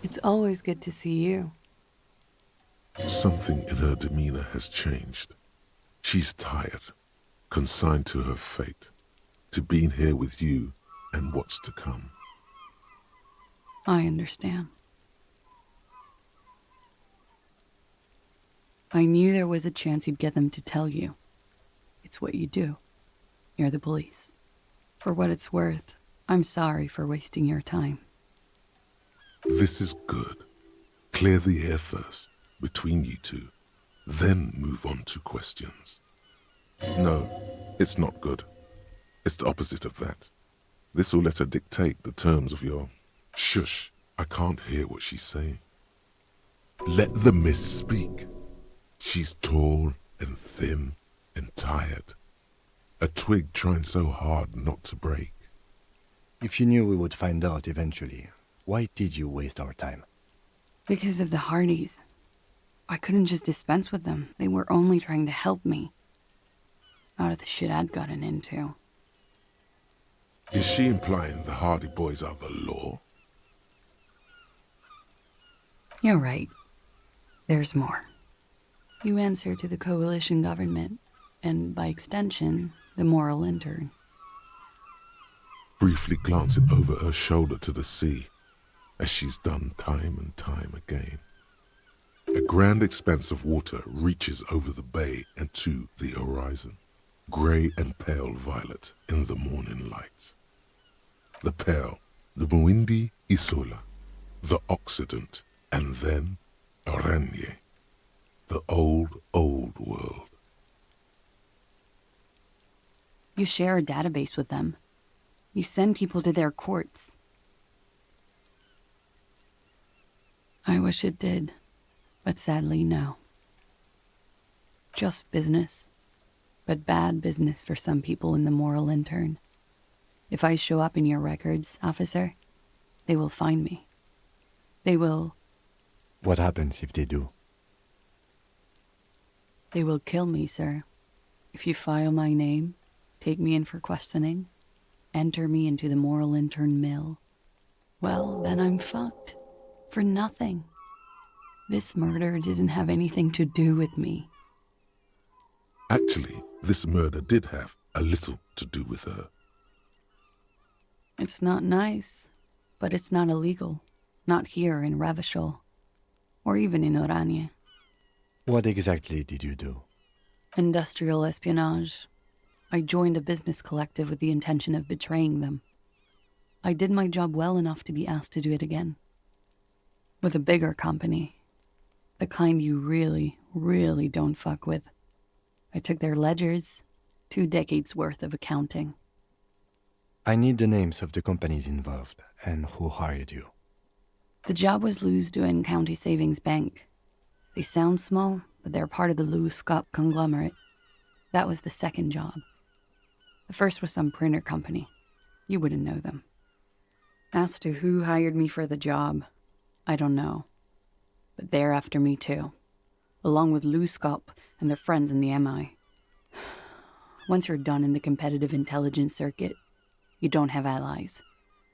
It's always good to see you. Something in her demeanor has changed. She's tired, consigned to her fate, to being here with you and what's to come. I understand. I knew there was a chance you'd get them to tell you. It's what you do. You're the police. For what it's worth, I'm sorry for wasting your time. This is good. Clear the air first, between you two, then move on to questions. No, it's not good. It's the opposite of that. This will let her dictate the terms of your... Shush, I can't hear what she's saying. Let the miss speak. She's tall and thin and tired. A twig trying so hard not to break. If you knew we would find out eventually, why did you waste our time? Because of the Hardys. I couldn't just dispense with them. They were only trying to help me. Out of the shit I'd gotten into. Is she implying the Hardy Boys are the law? You're right. There's more. You answer to the coalition government, and by extension, the moral intern. Briefly glancing over her shoulder to the sea, as she's done time and time again. A grand expanse of water reaches over the bay and to the horizon, grey and pale violet in the morning light. The pale, the Muindi Isola, the Occident, and then Oranje, the old world. You share a database with them. You send people to their courts. I wish it did, but sadly no. Just business, but bad business for some people in the moral intern. If I show up in your records, officer, they will find me. They will... What happens if they do? They will kill me, sir. If you file my name, take me in for questioning, enter me into the moral intern mill, well, then I'm fucked. For nothing. This murder didn't have anything to do with me. Actually, this murder did have a little to do with her. It's not nice, but it's not illegal. Not here in Ravishol, or even in Oranje. What exactly did you do? Industrial espionage. I joined a business collective with the intention of betraying them. I did my job well enough to be asked to do it again. With a bigger company. The kind you really, really don't fuck with. I took their ledgers, 2 decades worth of accounting. I need the names of the companies involved and who hired you. The job was Lou's doing County Savings Bank. They sound small, but they're part of the Lou Scott conglomerate. That was the second job. The first was some printer company. You wouldn't know them. As to who hired me for the job, I don't know. But they're after me too, along with Lou Scott and their friends in the MI. Once you're done in the competitive intelligence circuit, you don't have allies.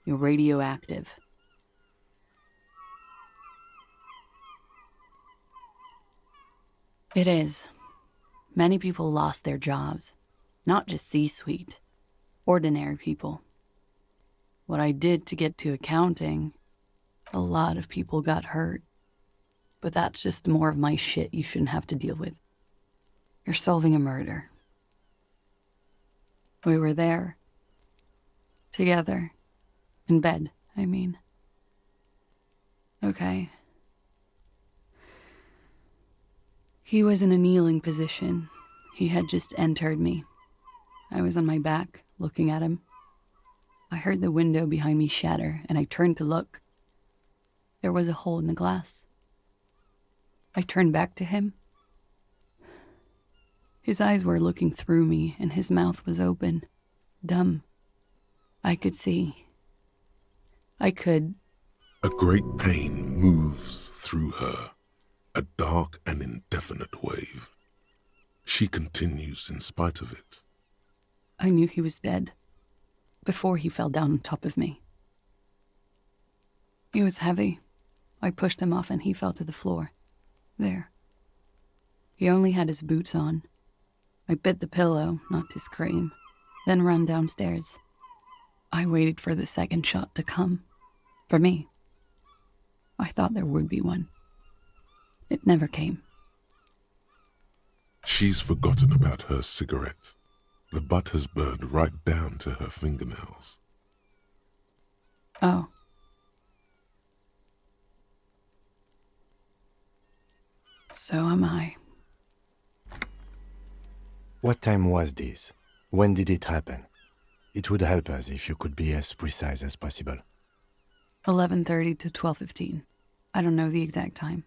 You're radioactive. It is. Many people lost their jobs. Not just C-suite. Ordinary people. What I did to get to accounting, a lot of people got hurt. But that's just more of my shit you shouldn't have to deal with. You're solving a murder. We were there. Together. In bed, I mean. Okay. He was in a kneeling position. He had just entered me. I was on my back, looking at him. I heard the window behind me shatter, and I turned to look. There was a hole in the glass. I turned back to him. His eyes were looking through me, and his mouth was open. Dumb. I could see. I could... A great pain moves through her, a dark and indefinite wave. She continues in spite of it. I knew he was dead, before he fell down on top of me. He was heavy, I pushed him off and he fell to the floor. There. He only had his boots on. I bit the pillow, not to scream, then ran downstairs. I waited for the second shot to come. For me. I thought there would be one. It never came. She's forgotten about her cigarette. The butt has burned right down to her fingernails. Oh. So am I. What time was this? When did it happen? It would help us if you could be as precise as possible. 11:30 to 12:15. I don't know the exact time.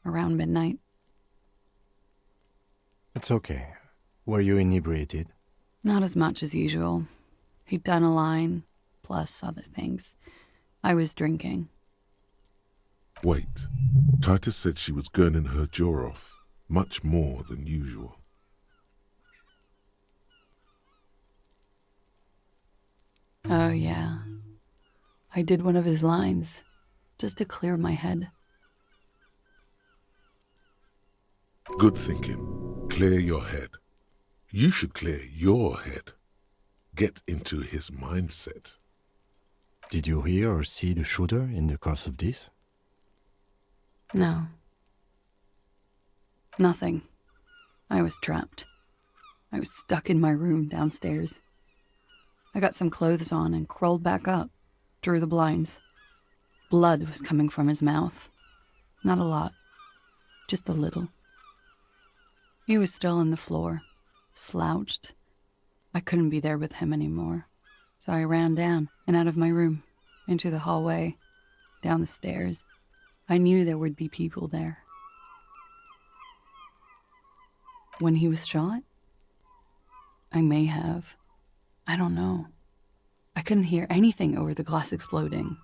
Around midnight. It's okay. Were you inebriated? Not as much as usual. He'd done a line, plus other things. I was drinking. Wait. Titus said she was gurning her jaw off, much more than usual. Oh, yeah. I did one of his lines, just to clear my head. Good thinking. Clear your head. You should clear your head. Get into his mindset. Did you hear or see the shooter in the course of this? No. Nothing. I was trapped. I was stuck in my room downstairs. I got some clothes on and crawled back up, drew the blinds. Blood was coming from his mouth. Not a lot, just a little. He was still on the floor, slouched. I couldn't be there with him anymore, so I ran down and out of my room, into the hallway, down the stairs. I knew there would be people there. When he was shot? I may have. I don't know. I couldn't hear anything over the glass exploding.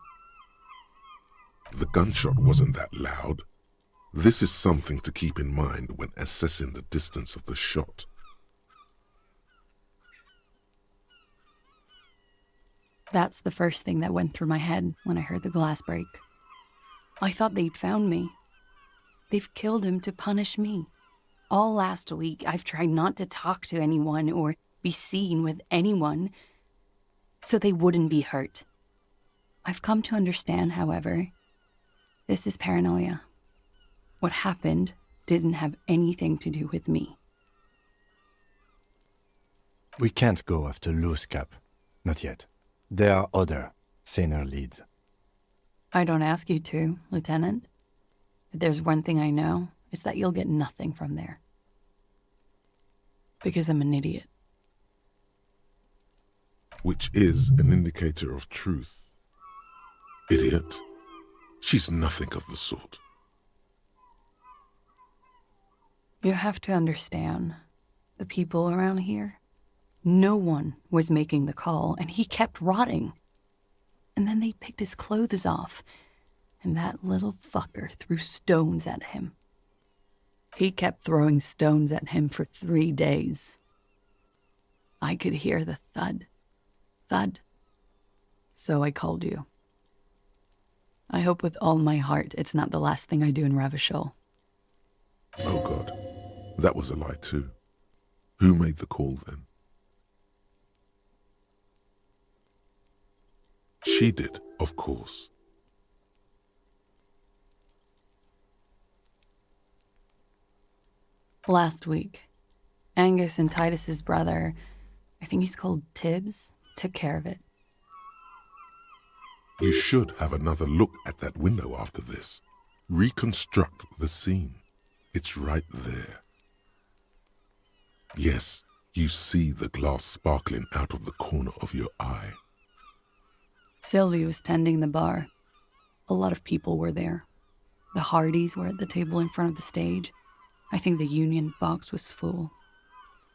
The gunshot wasn't that loud. This is something to keep in mind when assessing the distance of the shot. That's the first thing that went through my head when I heard the glass break. I thought they'd found me. They've killed him to punish me. All last week, I've tried not to talk to anyone or be seen with anyone so they wouldn't be hurt. I've come to understand, however, this is paranoia. What happened didn't have anything to do with me. We can't go after loose cap. Not yet. There are other, saner leads. I don't ask you to, Lieutenant. If there's one thing I know, it's that you'll get nothing from there. Because I'm an idiot. Which is an indicator of truth. Idiot. She's nothing of the sort. You have to understand, the people around here, no one was making the call, and he kept rotting. And then they picked his clothes off, and that little fucker threw stones at him. He kept throwing stones at him for 3 days. I could hear the thud. Thud. So I called you. I hope with all my heart it's not the last thing I do in Ravachol. Oh God, that was a lie too. Who made the call then? She did, of course. Last week, Angus and Titus's brother, I think he's called Tibbs, took care of it. You should have another look at that window after this. Reconstruct the scene. It's right there. Yes, you see the glass sparkling out of the corner of your eye. Sylvie was tending the bar. A lot of people were there. The Hardys were at the table in front of the stage. I think the Union box was full.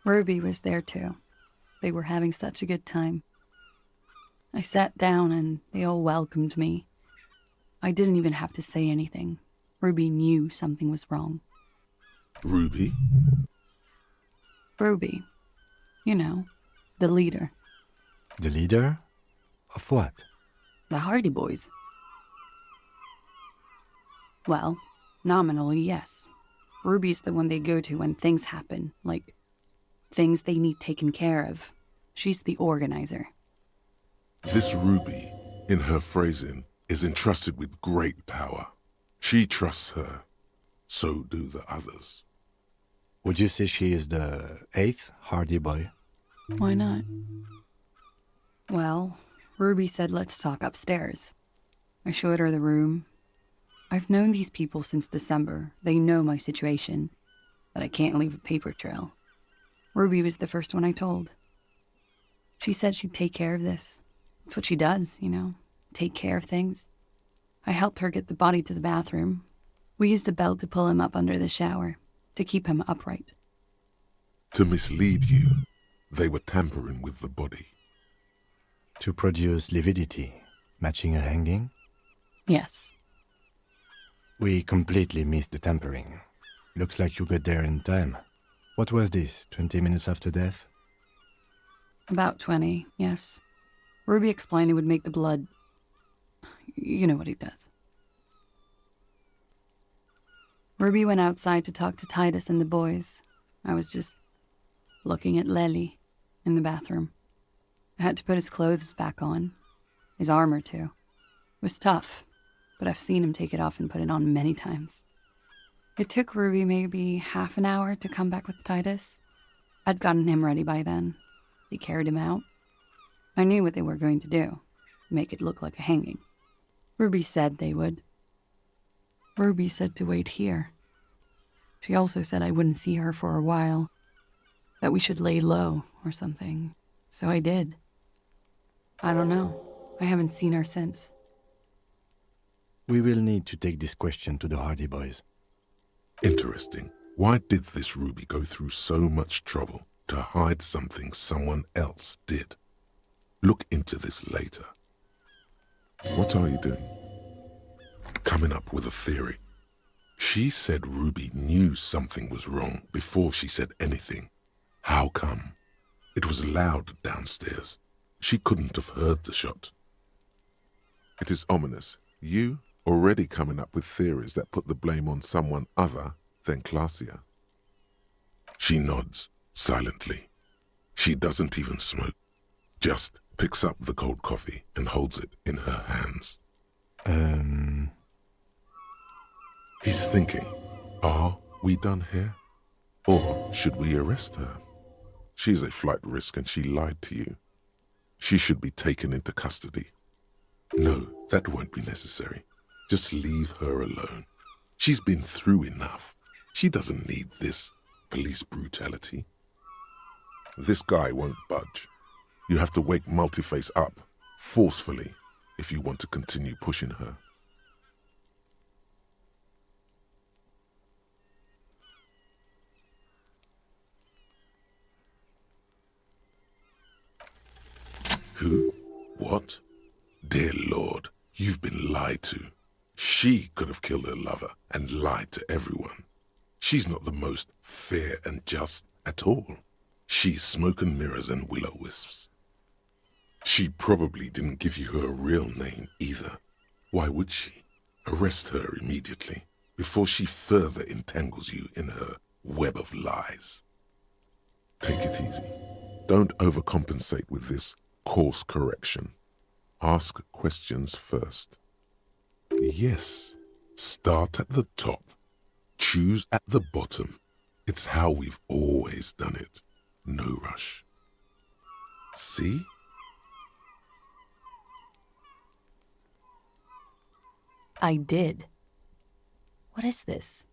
Ruby was there too. They were having such a good time. I sat down and they all welcomed me. I didn't even have to say anything. Ruby knew something was wrong. Ruby? Ruby. You know, the leader. The leader? Of what? The Hardy Boys. Well, nominally, yes. Ruby's the one they go to when things happen, like things they need taken care of. She's the organizer. This Ruby, in her phrasing, is entrusted with great power. She trusts her. So do the others. Would you say she is the 8th Hardy Boy? Why not? Well, Ruby said let's talk upstairs. I showed her the room. I've known these people since December. They know my situation, that I can't leave a paper trail. Ruby was the first one I told. She said she'd take care of this. It's what she does, you know, take care of things. I helped her get the body to the bathroom. We used a belt to pull him up under the shower, to keep him upright. To mislead you, they were tampering with the body. To produce lividity, matching a hanging? Yes. We completely missed the tampering. Looks like you got there in time. What was this, 20 minutes after death? About 20, yes. Ruby explained it would make the blood... You know what he does. Ruby went outside to talk to Titus and the boys. I was just looking at Lely in the bathroom. I had to put his clothes back on. His armor, too. It was tough, but I've seen him take it off and put it on many times. It took Ruby maybe half an hour to come back with Titus. I'd gotten him ready by then. They carried him out. I knew what they were going to do. Make it look like a hanging. Ruby said they would. Ruby said to wait here. She also said I wouldn't see her for a while. That we should lay low or something. So I did. I don't know. I haven't seen her since. We will need to take this question to the Hardy Boys. Interesting. Why did this Ruby go through so much trouble to hide something someone else did? Look into this later. What are you doing? Coming up with a theory. She said Ruby knew something was wrong before she said anything. How come? It was loud downstairs. She couldn't have heard the shot. It is ominous. You already coming up with theories that put the blame on someone other than Glacia. She nods silently. She doesn't even smoke. Just picks up the cold coffee and holds it in her hands. He's thinking, are we done here? Or should we arrest her? She's a flight risk and she lied to you. She should be taken into custody. No, that won't be necessary. Just leave her alone. She's been through enough. She doesn't need this police brutality. This guy won't budge. You have to wake Multiface up, forcefully, if you want to continue pushing her. Who? What? Dear Lord, you've been lied to. She could have killed her lover and lied to everyone. She's not the most fair and just at all. She's smoke and mirrors and will-o-wisps. She probably didn't give you her real name either. Why would she? Arrest her immediately before she further entangles you in her web of lies. Take it easy. Don't overcompensate with this course correction. Ask questions first. Yes, start at the top. Choose at the bottom. It's how we've always done it. No rush. See? I did. What is this?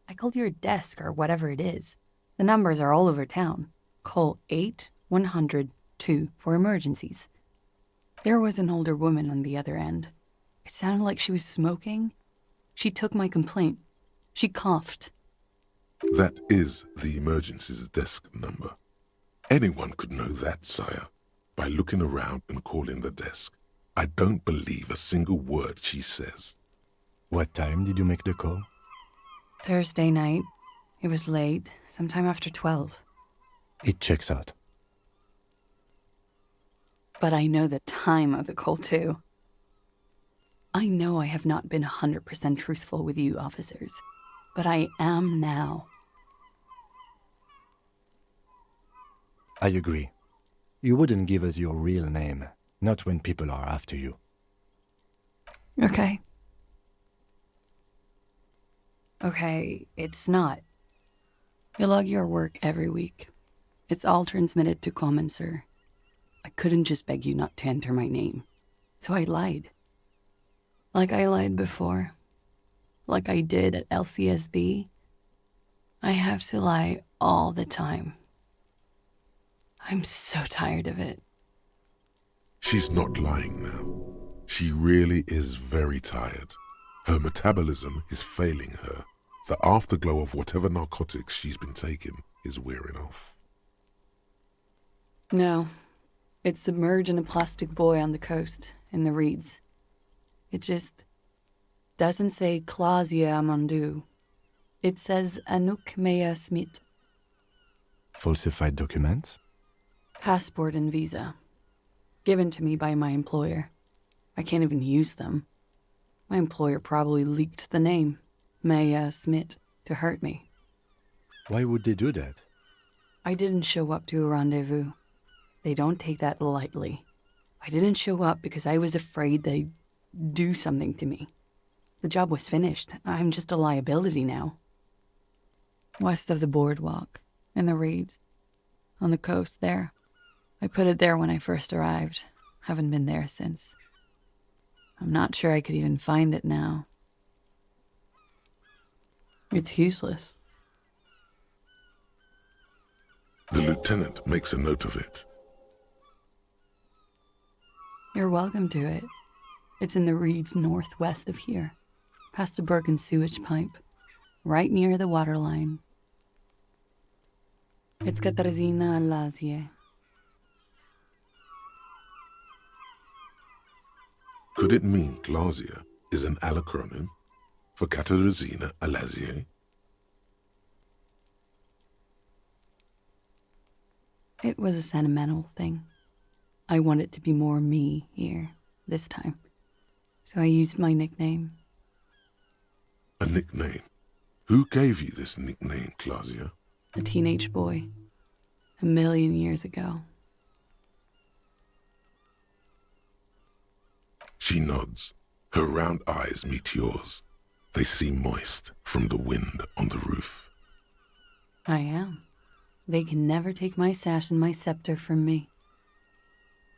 I called your desk or whatever it is. The numbers are all over town. Call 8-100-2 for emergencies. There was an older woman on the other end. It sounded like she was smoking. She took my complaint. She coughed. That is the emergencies desk number. Anyone could know that, sire, by looking around and calling the desk. I don't believe a single word she says. What time did you make the call? Thursday night. It was late, sometime after 12. It checks out. But I know the time of the call, too. I know I have not been 100% truthful with you officers, but I am now. I agree. You wouldn't give us your real name, not when people are after you. Okay. Okay, it's not. You log your work every week. It's all transmitted to Common, sir. I couldn't just beg you not to enter my name. So I lied. Like I lied before. Like I did at LCSB. I have to lie all the time. I'm so tired of it. She's not lying now. She really is very tired. Her metabolism is failing her. The afterglow of whatever narcotics she's been taking is wearing off. No, it's submerged in a plastic buoy on the coast, in the reeds. It just doesn't say Clausia Amandu. It says Anouk Mea Smith. Falsified documents? Passport and visa. Given to me by my employer. I can't even use them. My employer probably leaked the name, Mea Smith, to hurt me. Why would they do that? I didn't show up to a rendezvous. They don't take that lightly. I didn't show up because I was afraid they'd do something to me. The job was finished. I'm just a liability now. West of the boardwalk, in the reeds, on the coast there. I put it there when I first arrived. Haven't been there since. I'm not sure I could even find it now. It's useless. The lieutenant makes a note of it. You're welcome to it. It's in the reeds northwest of here, past a broken sewage pipe, right near the waterline. It's Katarzyna Lazie. Could it mean Glasia is an allacronym for Katarzyna Alazie? It was a sentimental thing. I wanted to be more me here, this time. So I used my nickname. A nickname? Who gave you this nickname, Glasia? A teenage boy. 1,000,000 years ago. She nods. Her round eyes meet yours. They seem moist from the wind on the roof. I am. They can never take my sash and my scepter from me.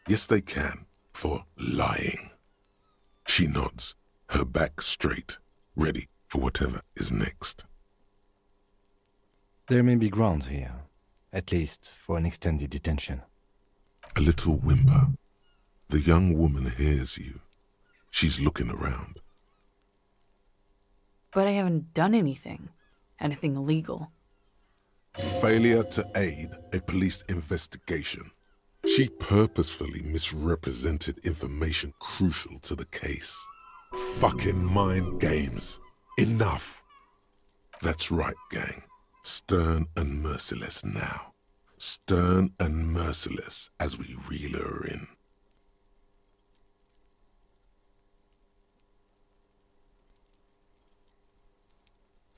Yes, they can, for lying. She nods, her back straight, ready for whatever is next. There may be grounds here, at least for an extended detention. A little whimper. The young woman hears you. She's looking around. But I haven't done anything. Anything illegal. Failure to aid a police investigation. She purposefully misrepresented information crucial to the case. Fucking mind games. Enough. That's right, gang. Stern and merciless now. Stern and merciless as we reel her in.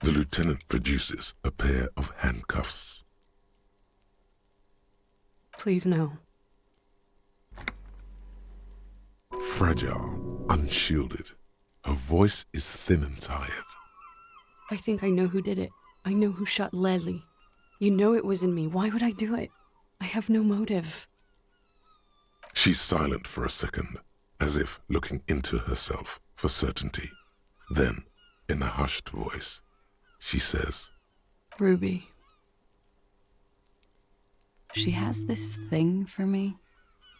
The lieutenant produces a pair of handcuffs. Please no. Fragile, unshielded. Her voice is thin and tired. I think I know who did it. I know who shot Lely. You know it wasn't me. Why would I do it? I have no motive. She's silent for a second, as if looking into herself for certainty. Then, in a hushed voice, she says, Ruby. She has this thing for me,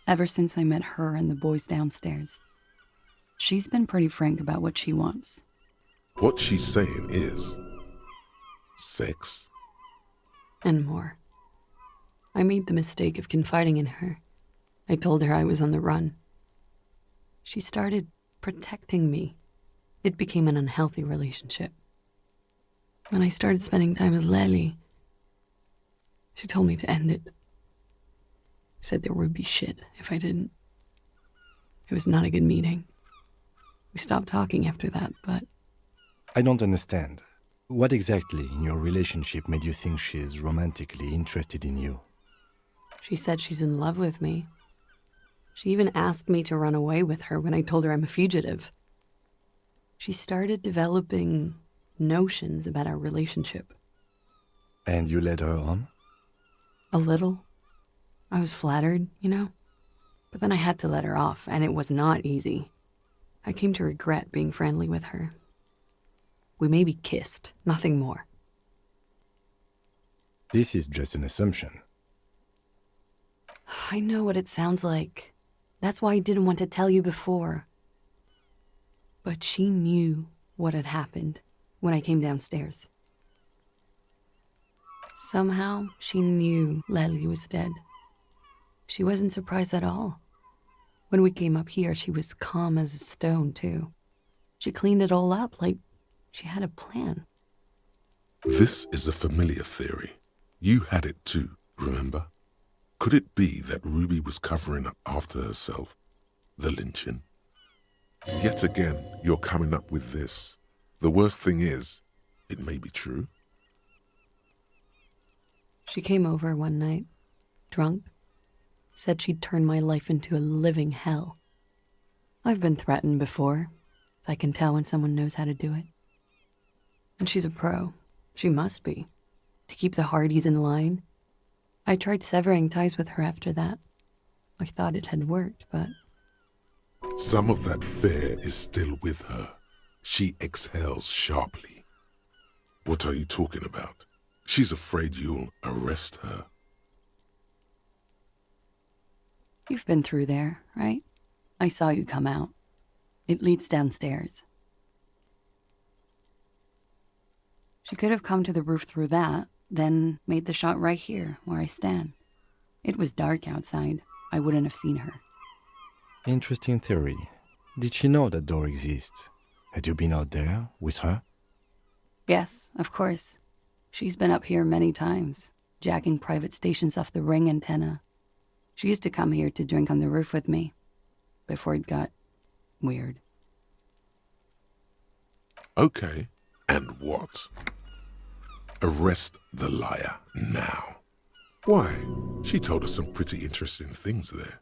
ever since I met her and the boys downstairs. She's been pretty frank about what she wants. What she's saying is sex. And more. I made the mistake of confiding in her. I told her I was on the run. She started protecting me. It became an unhealthy relationship. When I started spending time with Lely, she told me to end it. Said there would be shit if I didn't. It was not a good meeting. We stopped talking after that, but I don't understand. What exactly in your relationship made you think she's romantically interested in you? she said she's in love with me. She even asked me to run away with her when I told her I'm a fugitive. She started developing notions about our relationship. And you led her on? A little. I was flattered, But then I had to let her off, and it was not easy. I came to regret being friendly with her. We maybe kissed, nothing more. This is just an assumption. I know what it sounds like. That's why I didn't want to tell you before. But she knew what had happened when I came downstairs. Somehow, she knew Lely was dead. She wasn't surprised at all. When we came up here, she was calm as a stone, too. She cleaned it all up like she had a plan. This is a familiar theory. You had it too, remember? Could it be that Ruby was covering up after herself? The lynching? Yet again, you're coming up with this. The worst thing is, it may be true. She came over one night, drunk, said she'd turn my life into a living hell. I've been threatened before, so I can tell when someone knows how to do it. And she's a pro. She must be. To keep the Hardys in line. I tried severing ties with her after that. I thought it had worked, but... Some of that fear is still with her. She exhales sharply. What are you talking about? She's afraid you'll arrest her. You've been through there, right? I saw you come out. It leads downstairs. She could have come to the roof through that, then made the shot right here, where I stand. It was dark outside. I wouldn't have seen her. Interesting theory. Did she know that door exists? Had you been out there with her? Yes, of course. She's been up here many times, jacking private stations off the ring antenna. She used to come here to drink on the roof with me, before it got weird. Okay, and what? Arrest the liar now. Why? She told us some pretty interesting things there.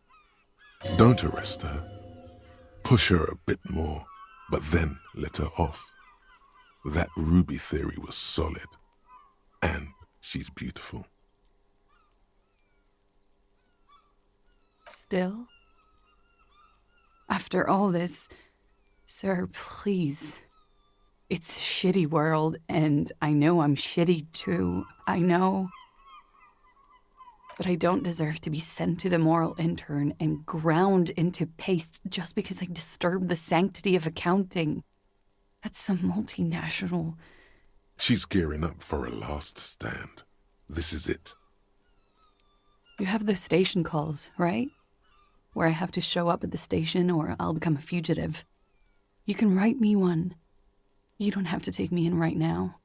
Don't arrest her. Push her a bit more, but then let her off. That Ruby theory was solid. And she's beautiful. Still? After all this, sir, please. It's a shitty world, and I know I'm shitty too. I know. But I don't deserve to be sent to the moral intern and ground into paste just because I disturbed the sanctity of accounting. That's some multinational... She's gearing up for a last stand. This is it. You have those station calls, right? Where I have to show up at the station or I'll become a fugitive. You can write me one. You don't have to take me in right now.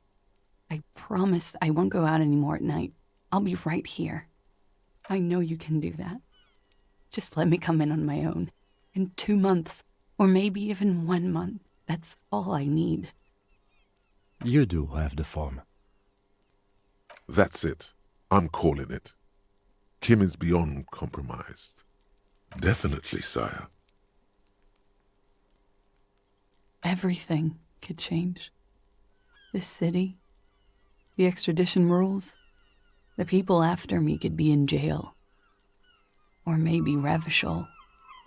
I promise I won't go out anymore at night. I'll be right here. I know you can do that. Just let me come in on my own. In 2 months, or maybe even 1 month. That's all I need. You do have the form. That's it. I'm calling it. Kim is beyond compromised. Definitely, sire. Everything could change. This city, the extradition rules, the people after me could be in jail. Or maybe Revachol.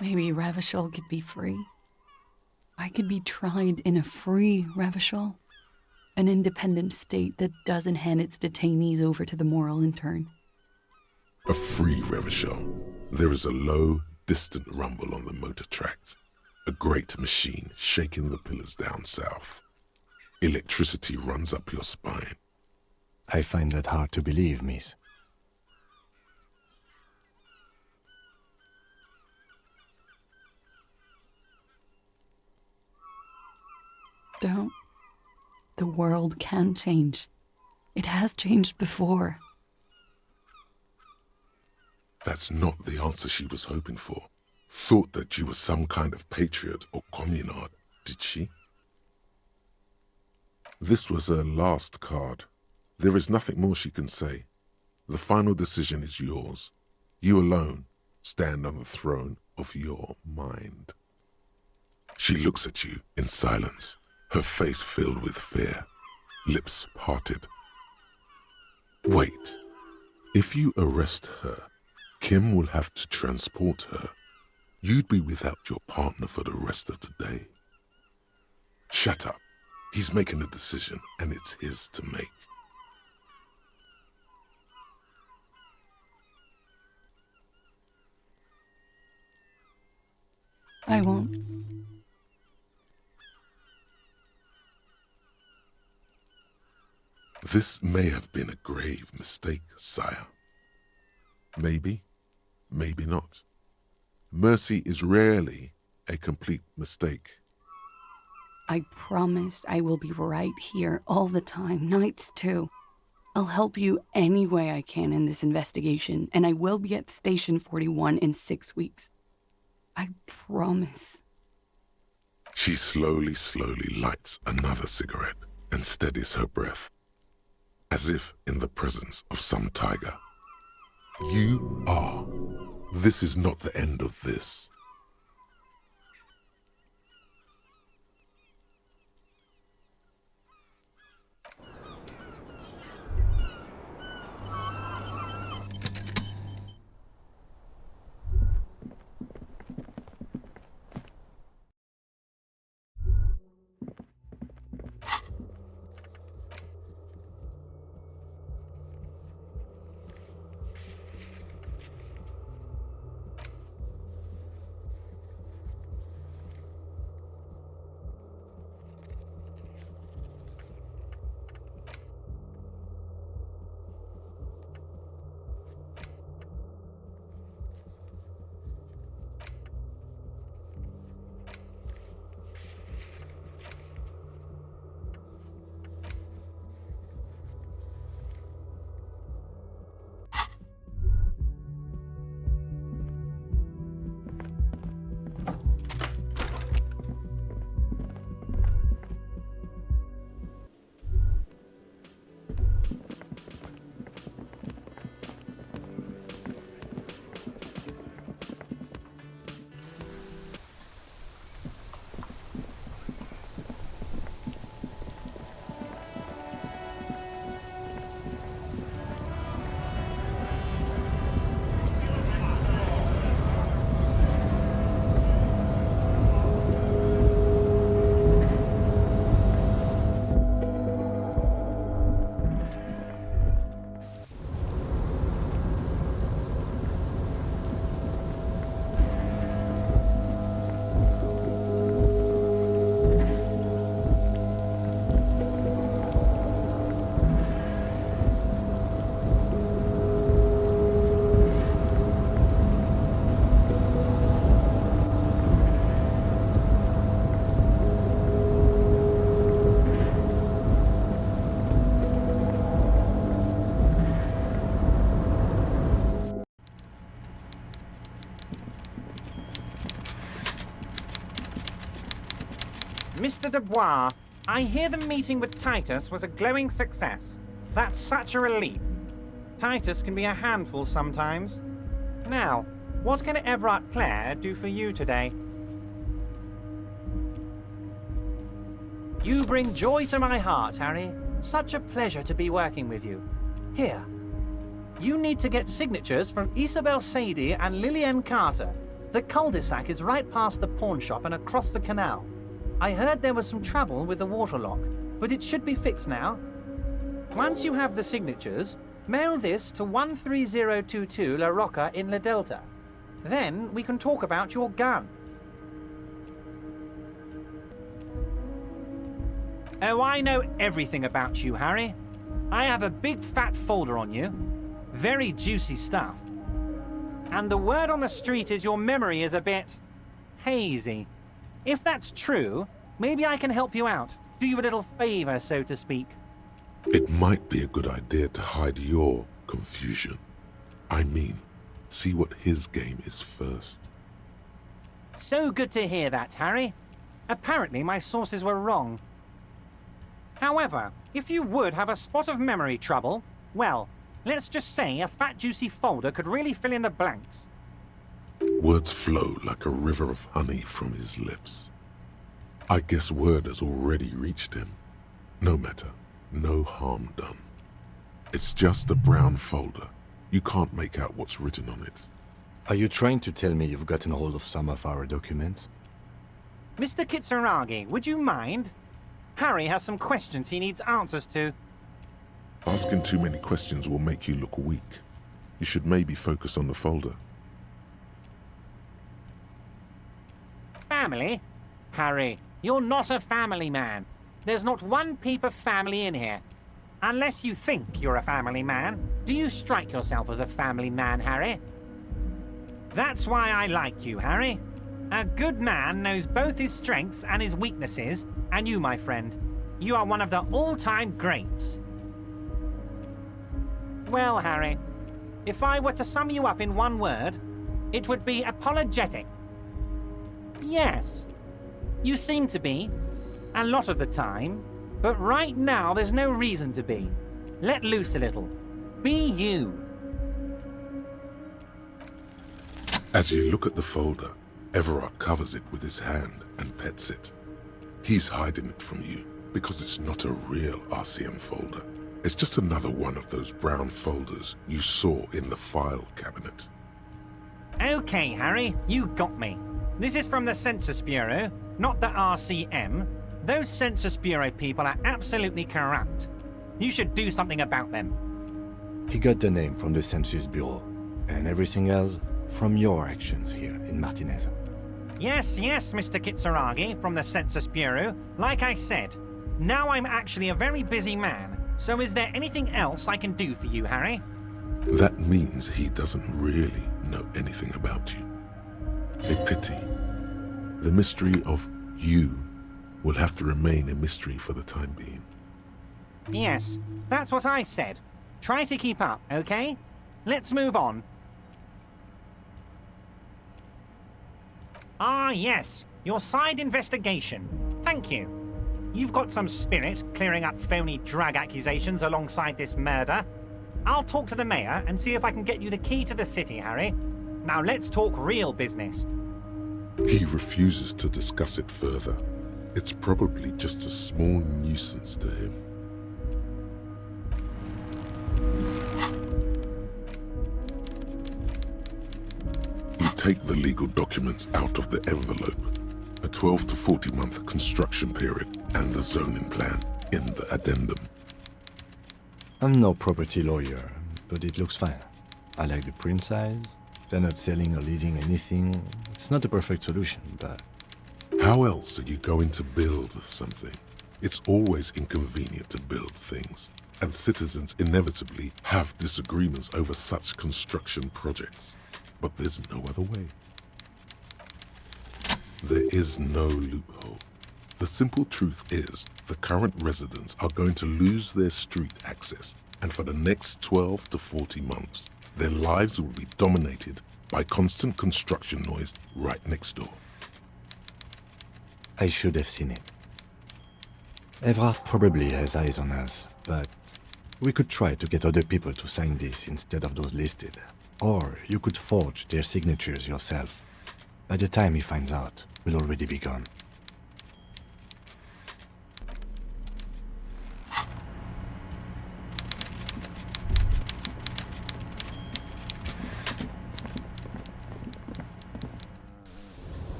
Maybe Revachol could be free. I could be tried in a free Revachol. An independent state that doesn't hand its detainees over to the moral intern. A free Revachol. There is a low, distant rumble on the motor tracks. A great machine shaking the pillars down south. Electricity runs up your spine. I find that hard to believe, miss. Don't. The world can change. It has changed before. That's not the answer she was hoping for. Thought that you were some kind of patriot or communard. did she? This was her last card. There is nothing more she can say. The final decision is yours. You alone stand on the throne of your mind. She looks at you in silence, her face filled with fear, lips parted. Wait. If you arrest her, Kim will have to transport her. You'd be without your partner for the rest of the day. Shut up. He's making a decision, and it's his to make. I won't. This may have been a grave mistake, sire. Maybe, maybe not. Mercy is rarely a complete mistake. I promise I will be right here all the time, nights too. I'll help you any way I can in this investigation, and I will be at Station 41 in 6 weeks. I promise. She slowly lights another cigarette and steadies her breath, as if in the presence of some tiger. You are. This is not the end of this. Mr. Dubois, I hear the meeting with Titus was a glowing success. That's such a relief. Titus can be a handful sometimes. Now, what can Everard Clare do for you today? You bring joy to my heart, Harry. Such a pleasure to be working with you. Here. You need to get signatures from Isabel Sadie and Lillian Carter. The cul-de-sac is right past the pawn shop and across the canal. I heard there was some trouble with the waterlock, but it should be fixed now. Once you have the signatures, mail this to 13022 La Rocca in La Delta. Then we can talk about your gun. Oh, I know everything about you, Harry. I have a big fat folder on you. Very juicy stuff. And the word on the street is your memory is a bit hazy. If that's true, maybe I can help you out. Do you a little favor, so to speak. It might be a good idea to hide your confusion. I mean, see what his game is first. So good to hear that, Harry. Apparently my sources were wrong. However, if you would have a spot of memory trouble, well, let's just say a fat juicy folder could really fill in the blanks. Words flow like a river of honey from his lips. I guess word has already reached him. No matter, no harm done. It's just a brown folder. You can't make out what's written on it. Are you trying to tell me you've gotten hold of some of our documents? Mr. Kitsuragi, would you mind? Harry has some questions he needs answers to. Asking too many questions will make you look weak. You should maybe focus on the folder. Family? Harry, you're not a family man. There's not one peep of family in here. Unless you think you're a family man. Do you strike yourself as a family man, Harry? That's why I like you, Harry. A good man knows both his strengths and his weaknesses, and you, my friend, you are one of the all-time greats. Well, Harry, if I were to sum you up in one word, it would be apologetic. Yes, you seem to be, a lot of the time, but right now there's no reason to be. Let loose a little. Be you. As you look at the folder, Everard covers it with his hand and pets it. He's hiding it from you because it's not a real RCM folder. It's just another one of those brown folders you saw in the file cabinet. Okay, Harry, you got me. This is from the Census Bureau, not the RCM. Those Census Bureau people are absolutely corrupt. You should do something about them. He got the name from the Census Bureau, and everything else from your actions here in Martinez. Yes, Mr. Kitsuragi from the Census Bureau. Like I said, now I'm actually a very busy man. So is there anything else I can do for you, Harry? That means he doesn't really know anything about you. A pity. The mystery of you will have to remain a mystery for the time being. Yes, that's what I said. Try to keep up, okay? Let's move on. Ah, yes, your side investigation. Thank you. You've got some spirit clearing up phony drug accusations alongside this murder. I'll talk to the mayor and see if I can get you the key to the city, Harry. Now let's talk real business. He refuses to discuss it further. It's probably just a small nuisance to him. You take the legal documents out of the envelope, a 12 to 40 month construction period, and the zoning plan in the addendum. I'm no property lawyer, but it looks fine. I like the print size. They're not selling or leasing anything. It's not a perfect solution, but... How else are you going to build something? It's always inconvenient to build things, and citizens inevitably have disagreements over such construction projects. But there's no other way. There is no loophole. The simple truth is, the current residents are going to lose their street access, and for the next 12 to 40 months, their lives will be dominated by constant construction noise right next door. I should have seen it. Everard probably has eyes on us, but we could try to get other people to sign this instead of those listed. Or you could forge their signatures yourself. By the time he finds out, we'll already be gone.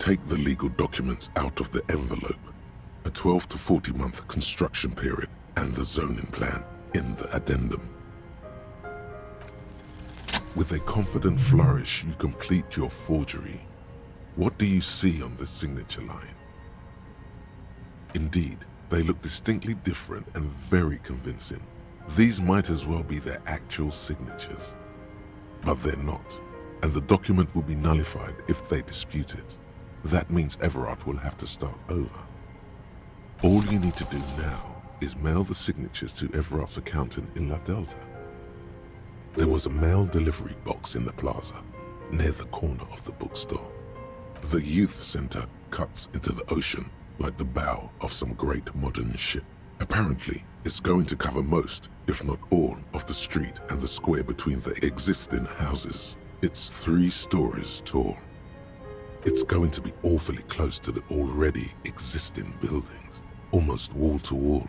take the legal documents out of the envelope, a 12 to 40 month construction period, and the zoning plan in the addendum. With a confident flourish, you complete your forgery. What do you see on the signature line? Indeed, they look distinctly different and very convincing. These might as well be their actual signatures. But they're not, and the document will be nullified if they dispute it. That means Everard will have to start over. All you need to do now is mail the signatures to Everard's accountant in La Delta. There was a mail delivery box in the plaza, near the corner of the bookstore. The youth center cuts into the ocean like the bow of some great modern ship. Apparently, it's going to cover most, if not all, of the street and the square between the existing houses. It's 3 stories tall. It's going to be awfully close to the already existing buildings, almost wall to wall,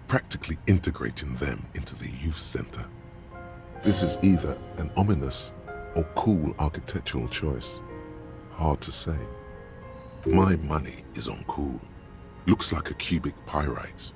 practically integrating them into the youth center. This is either an ominous or cool architectural choice. Hard to say. My money is on cool. Looks like a cubic pyrite.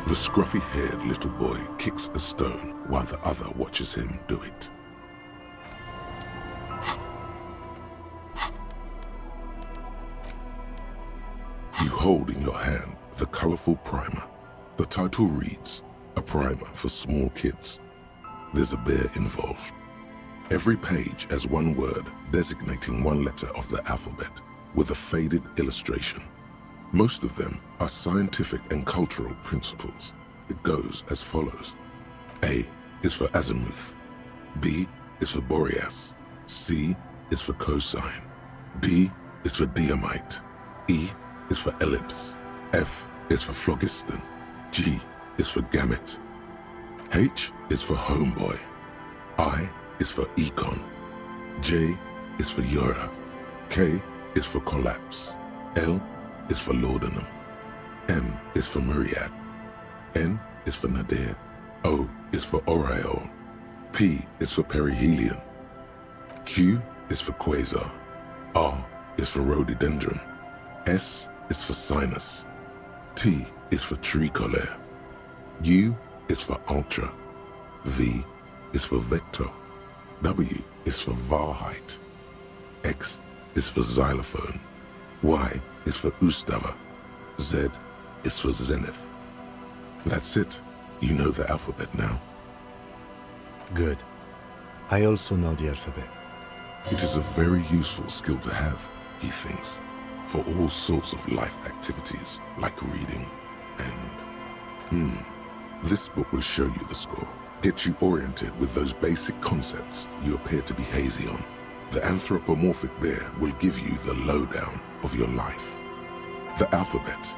The scruffy-haired little boy kicks a stone while the other watches him do it. You hold in your hand the colorful primer. The title reads, "A Primer for Small Kids." There's a bear involved. Every page has one word designating one letter of the alphabet with a faded illustration. Most of them are scientific and cultural principles. It goes as follows. A is for azimuth. B is for Boreas. C is for cosine. D is for diamite. E is for ellipse. F is for phlogiston. G is for gamete. H is for homeboy. I is for econ. J is for Eura. K is for collapse. L is for laudanum. M is for myriad. N is for nadir. O is for aureole. P is for perihelion. Q is for quasar. R is for rhododendron. S is for sinus. T is for tricolor. U is for ultra. V is for vector. W is for Wahrheit. X is for xylophone. Y is for Ustava. Z is for zenith. That's it. You know the alphabet now. Good. I also know the alphabet. It is a very useful skill to have, he thinks, for all sorts of life activities like reading and... This book will show you the score, get you oriented with those basic concepts you appear to be hazy on. The anthropomorphic bear will give you the lowdown of your life. The alphabet.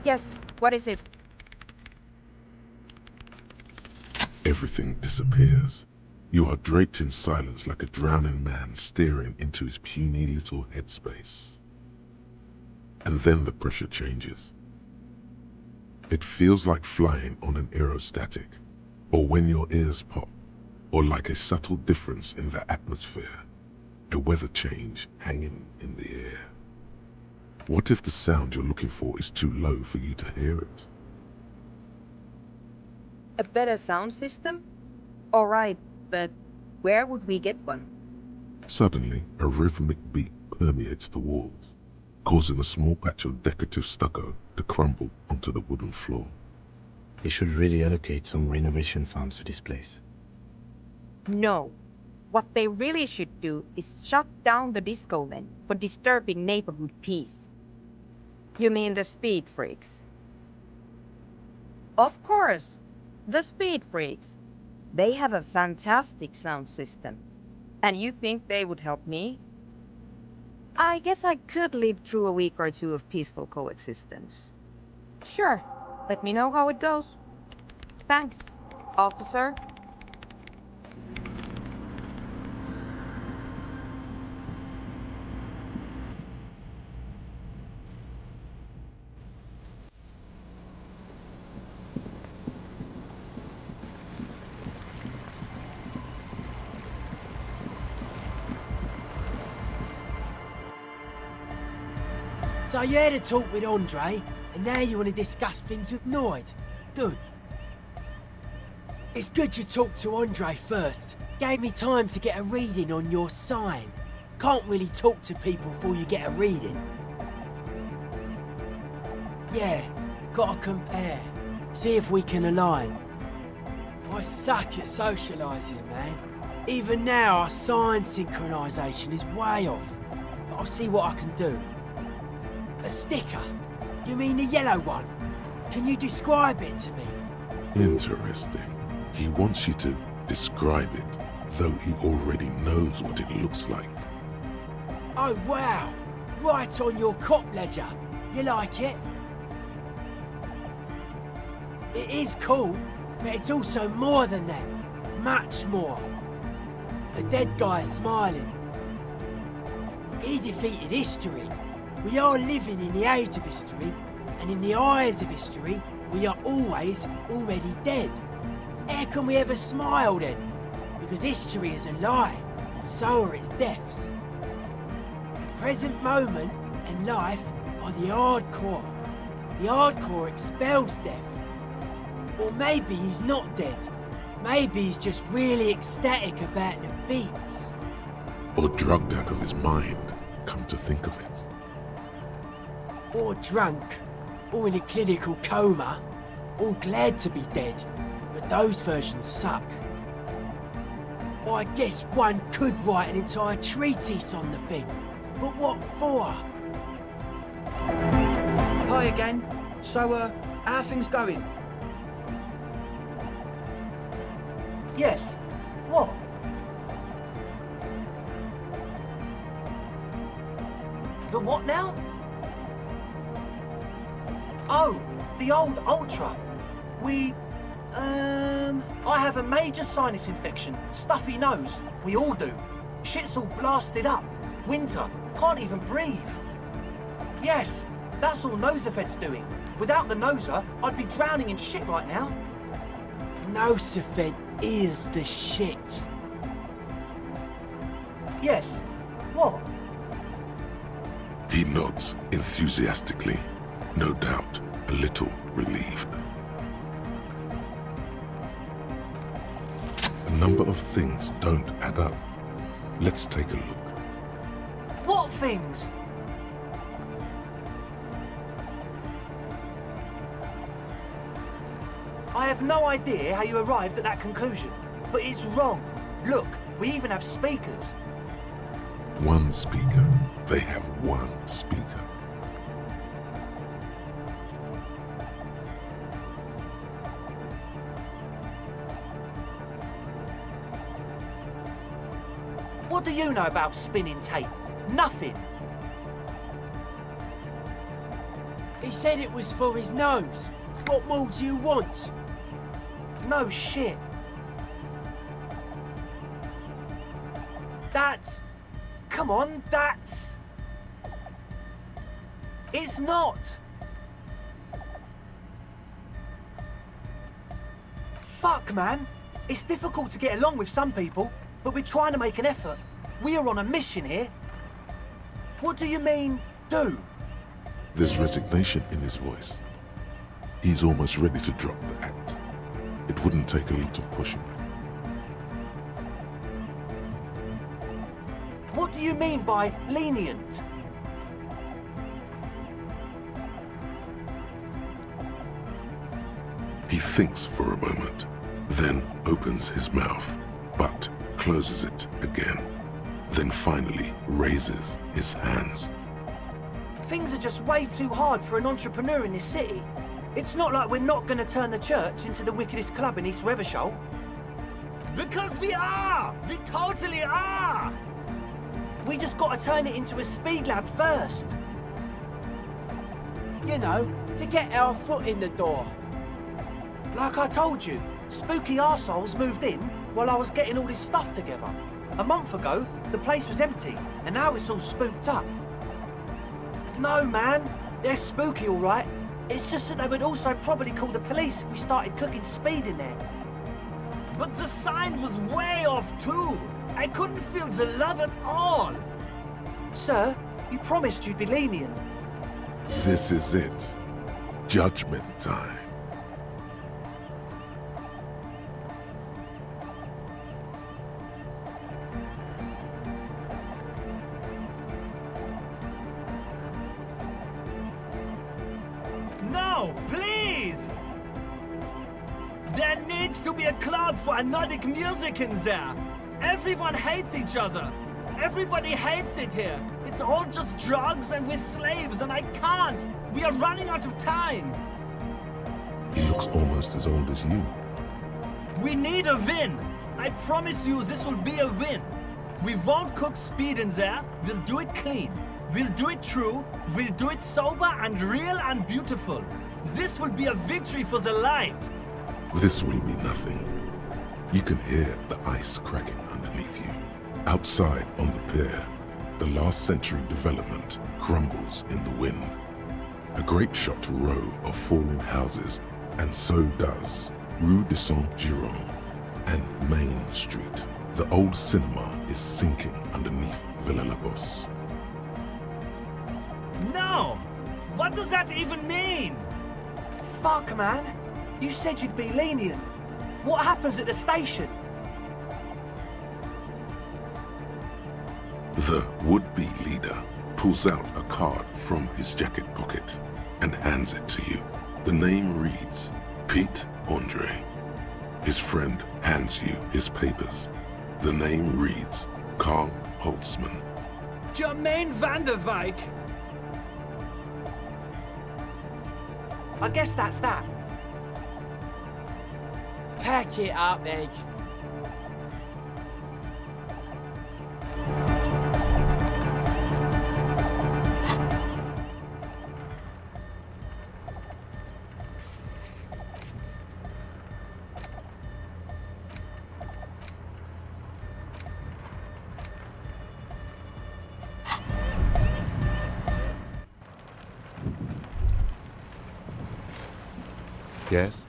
Yes, what is it? Everything disappears. You are draped in silence like a drowning man staring into his puny little headspace. And then the pressure changes. It feels like flying on an aerostatic, or when your ears pop, or like a subtle difference in the atmosphere, a weather change hanging in the air. What if the sound you're looking for is too low for you to hear it? A better sound system? Alright, but where would we get one? Suddenly, a rhythmic beat permeates the walls, causing a small patch of decorative stucco to crumble onto the wooden floor. They should really allocate some renovation funds to this place. No. What they really should do is shut down the disco men for disturbing neighborhood peace. You mean the speed freaks? Of course, the speed freaks. They have a fantastic sound system. And you think they would help me? I guess I could live through a week or two of peaceful coexistence. Sure, let me know how it goes. Thanks, officer. So you had a talk with Andre, and now you want to discuss things with Lloyd. Good. It's good you talked to Andre first. Gave me time to get a reading on your sign. Can't really talk to people before you get a reading. Yeah, gotta compare. See if we can align. I suck at socialising, man. Even now, our sign synchronisation is way off. But I'll see what I can do. A sticker? You mean the yellow one? Can you describe it to me? Interesting. He wants you to describe it, though he already knows what it looks like. Oh wow! Right on your cop ledger. You like it? It is cool, but it's also more than that. Much more. A dead guy smiling. He defeated history. We are living in the age of history, and in the eyes of history, we are always already dead. How can we ever smile then? Because history is a lie, and so are its deaths. The present moment and life are the hardcore. The hardcore expels death. Or maybe he's not dead. Maybe he's just really ecstatic about the beats. Or drugged out of his mind, come to think of it. Or drunk, or in a clinical coma, or glad to be dead, but those versions suck. I guess one could write an entire treatise on the thing, but what for? Hi again. So, how are things going? Yes. What? The what now? Oh, the old Ultra. I have a major sinus infection, stuffy nose. We all do. Shit's all blasted up. Winter, can't even breathe. Yes, that's all Nosafed's doing. Without the Noser, I'd be drowning in shit right now. Nosafed is the shit. Yes. What? He nods enthusiastically, no doubt a little relieved. A number of things don't add up. Let's take a look. What things? I have no idea how you arrived at that conclusion, but it's wrong. Look, we even have speakers. One speaker. They have one speaker. What do you know about spinning tape? Nothing. He said it was for his nose. What more do you want? No shit. That's... Come on, that's... It's not. Fuck, man. It's difficult to get along with some people, but we're trying to make an effort. We are on a mission here. What do you mean, do? There's resignation in his voice. He's almost ready to drop the act. It wouldn't take a lot of pushing. What do you mean by lenient? He thinks for a moment, then opens his mouth, but closes it again. Then finally raises his hands. Things are just way too hard for an entrepreneur in this city. It's not like we're not going to turn the church into the wickedest club in East Reversholt. Because we are! We totally are! We just got to turn it into a speed lab first. You know, to get our foot in the door. Like I told you, spooky arseholes moved in while I was getting all this stuff together. A month ago, the place was empty, and now it's all spooked up. No, man, they're spooky all right. It's just that they would also probably call the police if we started cooking speed in there. But the sign was way off too. I couldn't feel the love at all. Sir, you promised you'd be lenient. This is it. Judgment time. No, please! There needs to be a club for Nordic music in there. Everyone hates each other. Everybody hates it here. It's all just drugs and we're slaves and I can't. We are running out of time. He looks almost as old as you. We need a win. I promise you this will be a win. We won't cook speed in there. We'll do it clean. We'll do it true. We'll do it sober and real and beautiful. This will be a victory for the light. This will be nothing. You can hear the ice cracking underneath you. Outside on the pier, the last century development crumbles in the wind. A grape-shot row of fallen houses, and so does Rue de Saint-Giron and Main Street. The old cinema is sinking underneath Villa La Bosse. No! What does that even mean? Fuck, man. You said you'd be lenient. What happens at the station? The would-be leader pulls out a card from his jacket pocket and hands it to you. The name reads Pete Andre. His friend hands you his papers. The name reads Carl Holtzman. Jermaine van der Wijk. I guess that's that. Pack it up, Egg. Yes?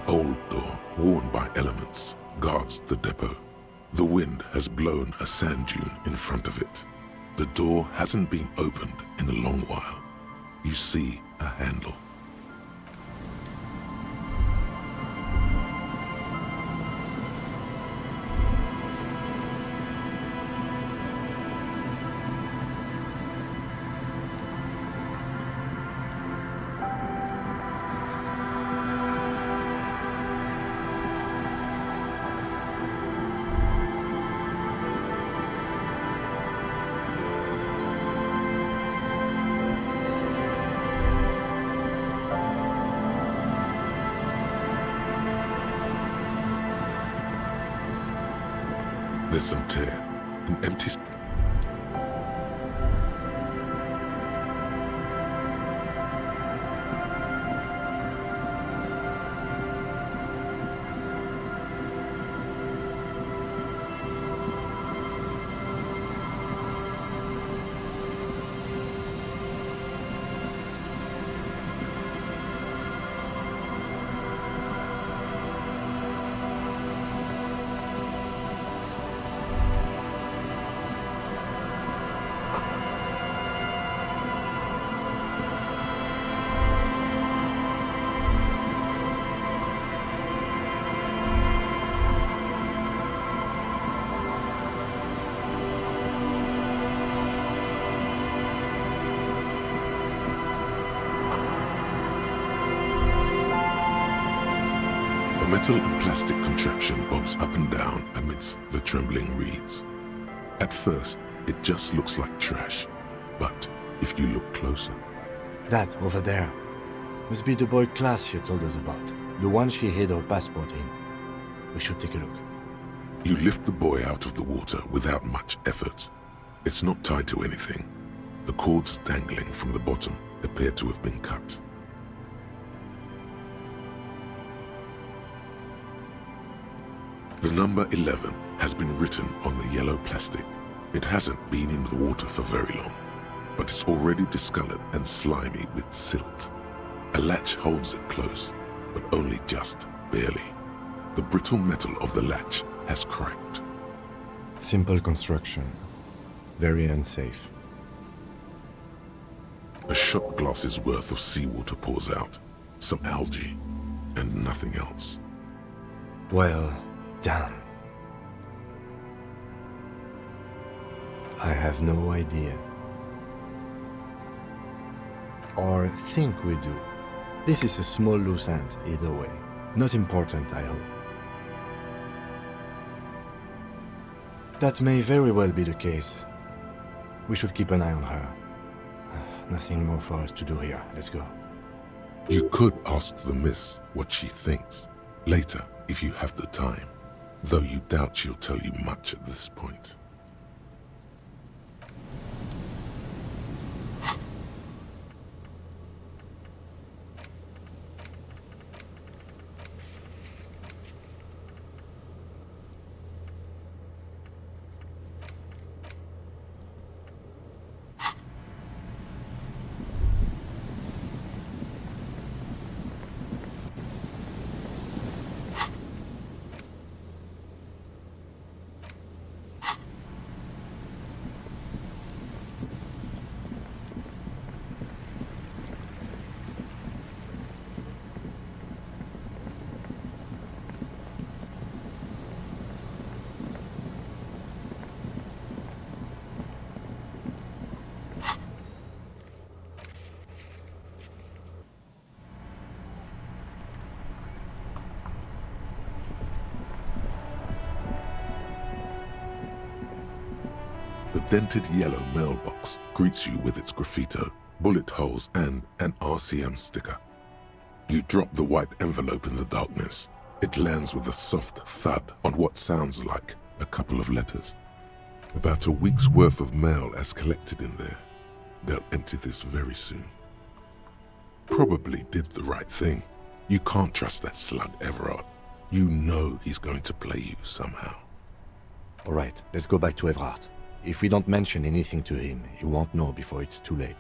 old door, worn by elements, guards the depot. The wind has blown a sand dune in front of it. The door hasn't been opened in a long while. You see a handle. There's some tear, an empty... A metal and plastic contraption bobs up and down amidst the trembling reeds. At first, it just looks like trash, but if you look closer... That, over there, must be the boy Klaas you told us about. The one she hid her passport in. We should take a look. You lift the boy out of the water without much effort. It's not tied to anything. The cords dangling from the bottom appear to have been cut. The number 11 has been written on the yellow plastic. It hasn't been in the water for very long, but it's already discolored and slimy with silt. A latch holds it close, but only just barely. The brittle metal of the latch has cracked. Simple construction. Very unsafe. A shot glass's worth of seawater pours out, some algae, and nothing else. Well, damn. I have no idea. Or think we do. This is a small loose end, either way. Not important, I hope. That may very well be the case. We should keep an eye on her. Nothing more for us to do here. Let's go. You could ask the miss what she thinks, later if you have the time, though you doubt she'll tell you much at this point. The dented yellow mailbox greets you with its graffito, bullet holes, and an RCM sticker. You drop the white envelope in the darkness. It lands with a soft thud on what sounds like a couple of letters. About a week's worth of mail has collected in there. They'll empty this very soon. Probably did the right thing. You can't trust that slug, Everard. You know he's going to play you somehow. All right, let's go back to Everard. If we don't mention anything to him, he won't know before it's too late.